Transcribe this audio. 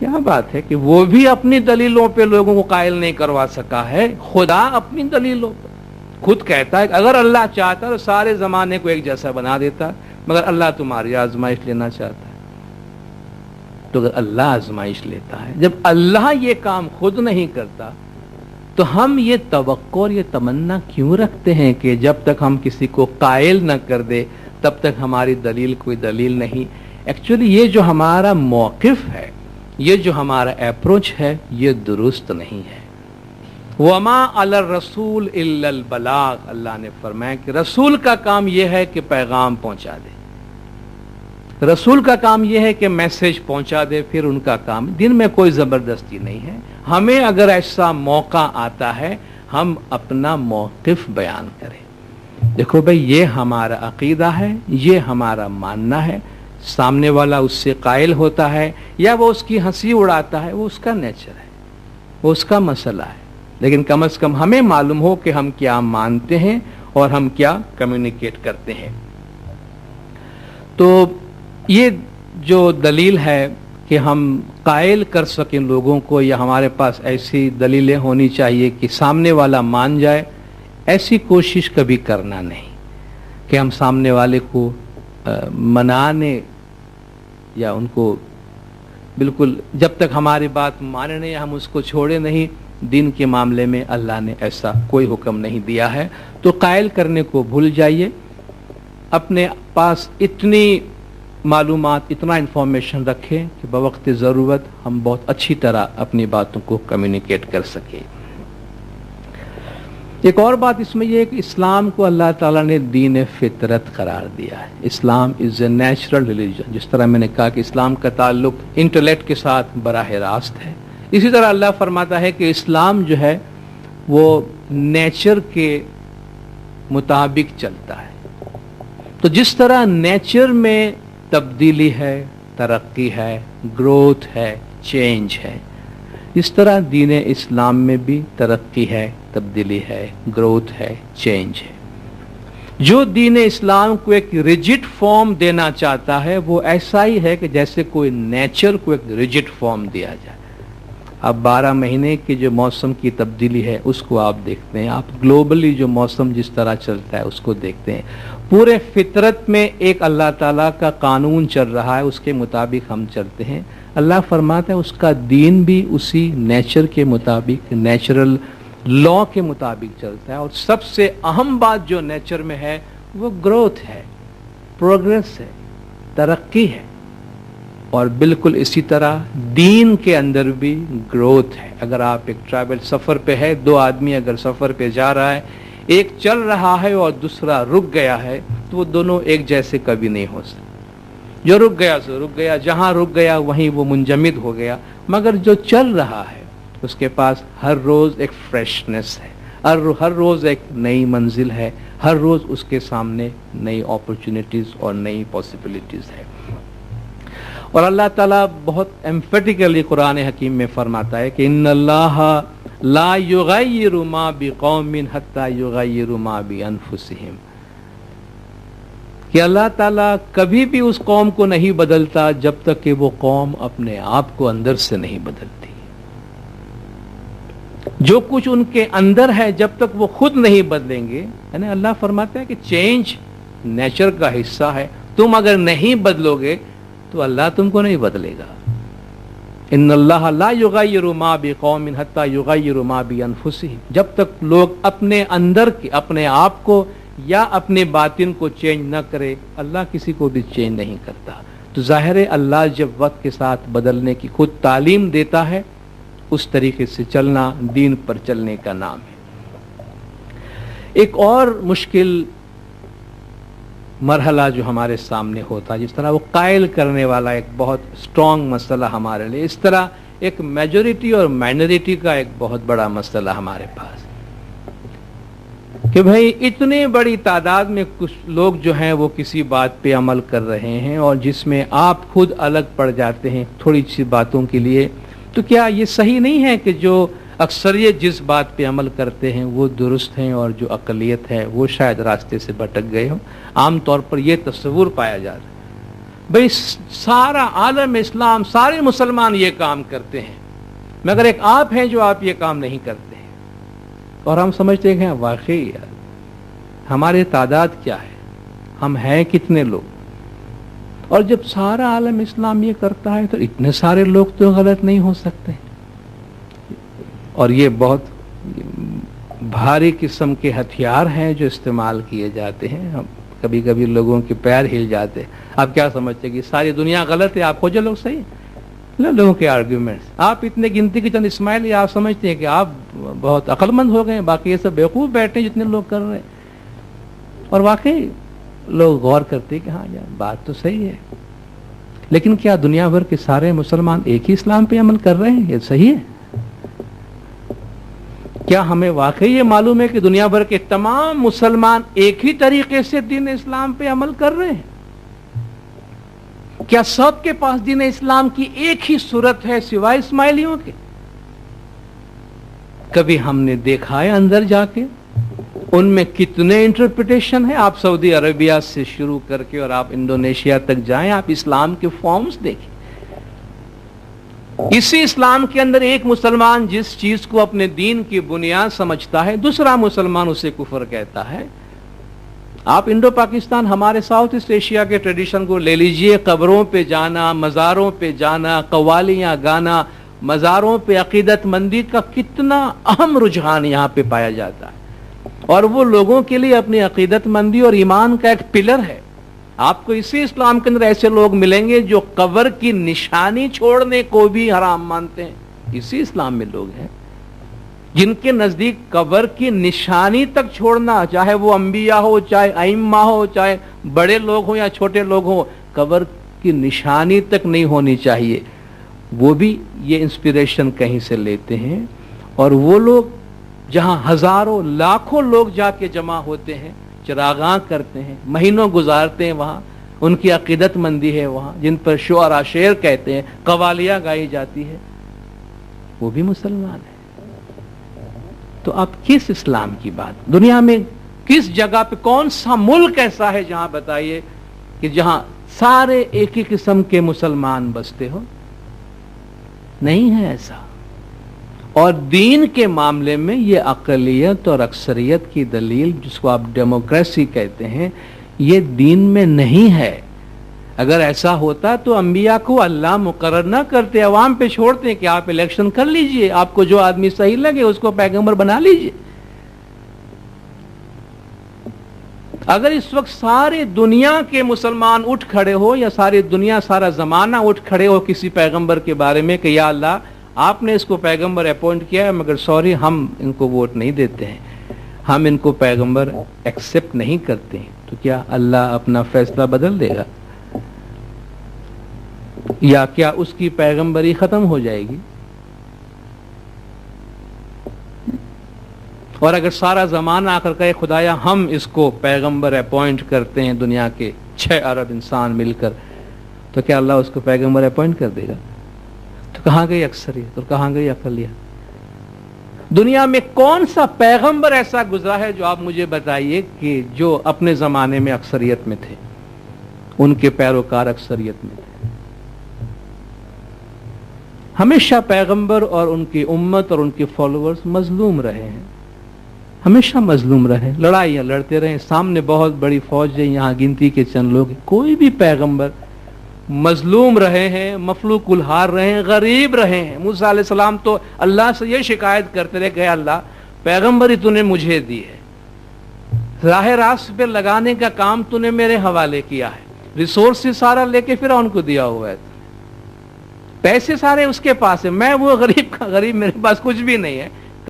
کیا بات ہے کہ وہ بھی اپنی دلیلوں پہ لوگوں کو قائل نہیں کروا سکا ہے، خدا اپنی دلیلوں پہ خود کہتا ہے کہ اگر اللہ چاہتا تو سارے زمانے کو ایک جیسا بنا دیتا، مگر اللہ تمہاری آزمائش لینا چاہتا ہے۔ تو اگر اللہ آزمائش لیتا ہے، جب اللہ یہ کام خود نہیں کرتا تو ہم یہ توقع اور یہ تمنا کیوں رکھتے ہیں کہ جب تک ہم کسی کو قائل نہ کر دے تب تک ہماری دلیل کوئی دلیل نہیں۔ ایکچولی یہ جو ہمارا موقف ہے، یہ جو ہمارا اپروچ ہے، یہ درست نہیں ہے۔ وَمَا عَلَى الرَّسُولِ إِلَّا الْبَلَاغُ، اللہ نے فرمایا کہ رسول کا کام یہ ہے کہ پیغام پہنچا دے، رسول کا کام یہ ہے کہ میسج پہنچا دے، پھر ان کا کام، دن میں کوئی زبردستی نہیں ہے۔ ہمیں اگر ایسا موقع آتا ہے ہم اپنا موقف بیان کریں، دیکھو بھئی یہ ہمارا عقیدہ ہے، یہ ہمارا ماننا ہے، سامنے والا اس سے قائل ہوتا ہے یا وہ اس کی ہنسی اڑاتا ہے، وہ اس کا نیچر ہے، وہ اس کا مسئلہ ہے، لیکن کم از کم ہمیں معلوم ہو کہ ہم کیا مانتے ہیں اور ہم کیا کمیونیکیٹ کرتے ہیں۔ تو یہ جو دلیل ہے کہ ہم قائل کر سکیں لوگوں کو، یا ہمارے پاس ایسی دلیلیں ہونی چاہیے کہ سامنے والا مان جائے، ایسی کوشش کبھی کرنا نہیں کہ ہم سامنے والے کو منانے یا ان کو بالکل جب تک ہماری بات مانے نہیں ہم اس کو چھوڑے نہیں۔ دین کے معاملے میں اللہ نے ایسا کوئی حکم نہیں دیا ہے، تو قائل کرنے کو بھول جائیے، اپنے پاس اتنی معلومات، اتنا انفارمیشن رکھیں کہ بوقت ضرورت ہم بہت اچھی طرح اپنی باتوں کو کمیونیکیٹ کر سکیں۔ ایک اور بات اس میں یہ ہے کہ اسلام کو اللہ تعالیٰ نے دین فطرت قرار دیا ہے۔ اسلام از اے نیچرل ریلیجن، جس طرح میں نے کہا کہ اسلام کا تعلق انٹلیکٹ کے ساتھ براہ راست ہے، اسی طرح اللہ فرماتا ہے کہ اسلام جو ہے وہ نیچر کے مطابق چلتا ہے۔ تو جس طرح نیچر میں تبدیلی ہے، ترقی ہے، گروتھ ہے، چینج ہے، اس طرح دین اسلام میں بھی ترقی ہے، تبدیلی ہے، گروتھ ہے، چینج ہے۔ جو دین اسلام کو ایک ریجڈ فارم دینا چاہتا ہے وہ ایسا ہی ہے کہ جیسے کوئی نیچر کو ایک ریجڈ فارم دیا جائے۔ اب 12 مہینے کی جو موسم کی تبدیلی ہے اس کو آپ دیکھتے ہیں، آپ گلوبلی جو موسم جس طرح چلتا ہے اس کو دیکھتے ہیں، پورے فطرت میں ایک اللہ تعالیٰ کا قانون چل رہا ہے، اس کے مطابق ہم چلتے ہیں۔ اللہ فرماتا ہے اس کا دین بھی اسی نیچر کے مطابق، نیچرل لا کے مطابق چلتا ہے، اور سب سے اہم بات جو نیچر میں ہے وہ گروتھ ہے، پروگریس ہے، ترقی ہے، اور بالکل اسی طرح دین کے اندر بھی گروتھ ہے۔ اگر آپ ایک ٹریول سفر پہ ہے، دو آدمی اگر سفر پہ جا رہا ہے، ایک چل رہا ہے اور دوسرا رک گیا ہے، تو وہ دونوں ایک جیسے کبھی نہیں ہو سکتے۔ جو رک گیا سو رک گیا، جہاں رک گیا وہیں وہ منجمد ہو گیا، مگر جو چل رہا ہے اس کے پاس ہر روز ایک فریشنس ہے، ہر روز ایک نئی منزل ہے، ہر روز اس کے سامنے نئی اپرچونٹیز اور نئی پاسبلٹیز ہے۔ اور اللہ تعالیٰ بہت ایمفیٹیکلی قرآن حکیم میں فرماتا ہے کہ ان اللہ لا یغیر ما بقوم حتی یغیروا ما بانفسہم، کہ اللہ تعالیٰ کبھی بھی اس قوم کو نہیں بدلتا جب تک کہ وہ قوم اپنے آپ کو اندر سے نہیں بدلتی۔ جو کچھ ان کے اندر ہے جب تک وہ خود نہیں بدلیں گے، یعنی اللہ فرماتا ہے کہ چینج نیچر کا حصہ ہے، تم اگر نہیں بدلو گے تو اللہ تم کو نہیں بدلے گا۔ ان اللہ لا یغیر ما بقوم حتی یغیروا ما بانفسہم، جب تک لوگ اپنے اندر کے اپنے آپ کو یا اپنے باطن کو چینج نہ کرے، اللہ کسی کو بھی چینج نہیں کرتا۔ تو ظاہر ہے اللہ جب وقت کے ساتھ بدلنے کی خود تعلیم دیتا ہے، اس طریقے سے چلنا دین پر چلنے کا نام ہے۔ ایک اور مشکل مرحلہ جو ہمارے سامنے ہوتا ہے، جس طرح وہ قائل کرنے والا ایک بہت اسٹرانگ مسئلہ ہمارے لیے، اس طرح ایک میجورٹی اور مائنورٹی کا ایک بہت بڑا مسئلہ ہمارے پاس، کہ بھئی اتنی بڑی تعداد میں کچھ لوگ جو ہیں وہ کسی بات پہ عمل کر رہے ہیں، اور جس میں آپ خود الگ پڑ جاتے ہیں تھوڑی سی باتوں کے لیے، تو کیا یہ صحیح نہیں ہے کہ جو اکثریت جس بات پہ عمل کرتے ہیں وہ درست ہیں اور جو اقلیت ہے وہ شاید راستے سے بھٹک گئے ہوں؟ عام طور پر یہ تصور پایا جاتا ہے۔ بھئی سارا عالم اسلام، سارے مسلمان یہ کام کرتے ہیں، مگر ایک آپ ہیں جو آپ یہ کام نہیں کرتے ہیں۔ اور ہم سمجھتے ہیں واقعی یار ہماری تعداد کیا ہے، ہم ہیں کتنے لوگ، اور جب سارا عالم اسلام یہ کرتا ہے تو اتنے سارے لوگ تو غلط نہیں ہو سکتے۔ اور یہ بہت بھاری قسم کے ہتھیار ہیں جو استعمال کیے جاتے ہیں۔ ہم کبھی کبھی لوگوں کے پیر ہل جاتے ہیں۔ آپ کیا سمجھتے ہیں کہ ساری دنیا غلط ہے، آپ کو جو لوگ صحیح ہیں؟ لوگوں کے آرگیومنٹس، آپ اتنے گنتی کے چند اسماعیل آپ سمجھتے ہیں کہ آپ بہت عقل مند ہو گئے ہیں، باقی یہ سب بیوقوف بیٹھے ہیں جتنے لوگ کر رہے ہیں۔ اور واقعی لوگ غور کرتے کہ ہاں یار بات تو صحیح ہے، لیکن کیا دنیا بھر کے سارے مسلمان ایک ہی اسلام پہ عمل کر رہے ہیں؟ یہ صحیح ہے؟ کیا ہمیں واقعی یہ معلوم ہے کہ دنیا بھر کے تمام مسلمان ایک ہی طریقے سے دین اسلام پہ عمل کر رہے ہیں؟ کیا سب کے پاس دین اسلام کی ایک ہی صورت ہے سوائے اسماعیلیوں کے؟ کبھی ہم نے دیکھا ہے اندر جا کے ان میں کتنے انٹرپریٹیشن ہیں؟ آپ سعودی عربیہ سے شروع کر کے اور آپ انڈونیشیا تک جائیں، آپ اسلام کے فارمز دیکھیں۔ اسی اسلام کے اندر ایک مسلمان جس چیز کو اپنے دین کی بنیاد سمجھتا ہے، دوسرا مسلمان اسے کفر کہتا ہے۔ آپ انڈو پاکستان، ہمارے ساؤتھ ایسٹ ایشیا کے ٹریڈیشن کو لے لیجئے، قبروں پہ جانا، مزاروں پہ جانا، قوالیاں گانا، مزاروں پہ عقیدت مندی کا کتنا اہم رجحان یہاں پہ پایا جاتا ہے، اور وہ لوگوں کے لیے اپنی عقیدت مندی اور ایمان کا ایک پلر ہے۔ آپ کو اسی اسلام کے اندر ایسے لوگ ملیں گے جو قبر کی نشانی چھوڑنے کو بھی حرام مانتے ہیں۔ اسی اسلام میں لوگ ہیں جن کے نزدیک قبر کی نشانی تک چھوڑنا، چاہے وہ انبیاء ہو، چاہے ائمہ ہو، چاہے بڑے لوگ ہوں یا چھوٹے لوگ ہوں، قبر کی نشانی تک نہیں ہونی چاہیے۔ وہ بھی یہ انسپریشن کہیں سے لیتے ہیں، اور وہ لوگ جہاں ہزاروں لاکھوں لوگ جا کے جمع ہوتے ہیں، چراغاں کرتے ہیں، مہینوں گزارتے ہیں وہاں، ان کی عقیدت مندی ہے وہاں، جن پر شعراء شعر کہتے ہیں، قوالیاں گائی جاتی ہے، وہ بھی مسلمان ہیں۔ تو آپ کس اسلام کی بات؟ دنیا میں کس جگہ پہ، کون سا ملک ایسا ہے جہاں بتائیے کہ جہاں سارے ایک ہی قسم کے مسلمان بستے ہو؟ نہیں ہے ایسا۔ اور دین کے معاملے میں یہ اقلیت اور اکثریت کی دلیل، جس کو آپ ڈیموکریسی کہتے ہیں، یہ دین میں نہیں ہے۔ اگر ایسا ہوتا تو انبیاء کو اللہ مقرر نہ کرتے، عوام پہ چھوڑتے کہ آپ الیکشن کر لیجئے، آپ کو جو آدمی صحیح لگے اس کو پیغمبر بنا لیجئے۔ اگر اس وقت سارے دنیا کے مسلمان اٹھ کھڑے ہو، یا ساری دنیا، سارا زمانہ اٹھ کھڑے ہو کسی پیغمبر کے بارے میں کہ یا اللہ آپ نے اس کو پیغمبر اپوائنٹ کیا ہے، مگر سوری ہم ان کو ووٹ نہیں دیتے ہیں، ہم ان کو پیغمبر ایکسپٹ نہیں کرتے ہیں، تو کیا اللہ اپنا فیصلہ بدل دے گا؟ یا کیا اس کی پیغمبری ختم ہو جائے گی؟ اور اگر سارا زمانہ آ کر کہے خدایا ہم اس کو پیغمبر اپوائنٹ کرتے ہیں، دنیا کے 6 ارب انسان مل کر، تو کیا اللہ اس کو پیغمبر اپوائنٹ کر دے گا؟ تو کہاں گئی اکثریت اور کہاں گئی اقلیت؟ دنیا میں کون سا پیغمبر ایسا گزرا ہے جو آپ مجھے بتائیے کہ جو اپنے زمانے میں اکثریت میں تھے، ان کے پیروکار اکثریت میں تھے؟ ہمیشہ پیغمبر اور ان کی امت اور ان کے فالوورز مظلوم رہے ہیں، ہمیشہ مظلوم رہے، لڑائیاں لڑتے رہے، سامنے بہت بڑی فوج ہے، یہاں گنتی کے چند لوگ، کوئی بھی پیغمبر مظلوم رہے ہیں، مفلوق الحال رہے ہیں، غریب رہے ہیں۔ موسیٰ علیہ السلام تو اللہ سے یہ شکایت کرتے رہے کہ اللہ پیغمبری تو نے مجھے دی ہے، راہ راست پہ لگانے کا کام تو نے میرے حوالے کیا ہے، ریسورسز سارا لے کے فرعون کو دیا ہوا ہے، پیسے سارے اس کے پاس ہیں، میں وہ غریب کا غریب، میرے پاس کچھ بھی نہیں ہے،